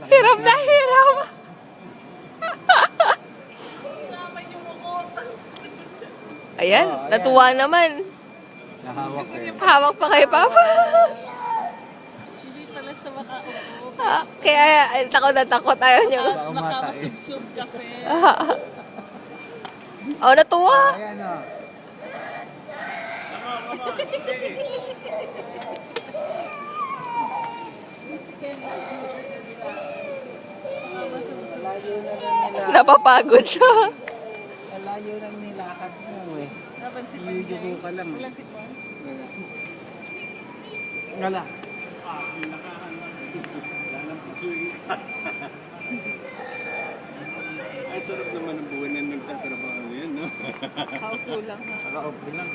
Hiram na hiram. Ayan, natuwa naman. Nahawak eh. Hawak pa kay Papa. Hindi pala siya makaupo. Kaya takot na takot. Ayaw niya. Baka masubsub kasi. Oh, natuwa. Ayan o. Malayo na lang nila. Napapagod siya. Malayo lang nilakad mo eh. Napansipan Yuyo niya. ka lang. Walang sipon. Wala. Ay, sarap naman ang buwan na nagtatrabaho yan, no? Kaupo lang ha. Nakaupo lang.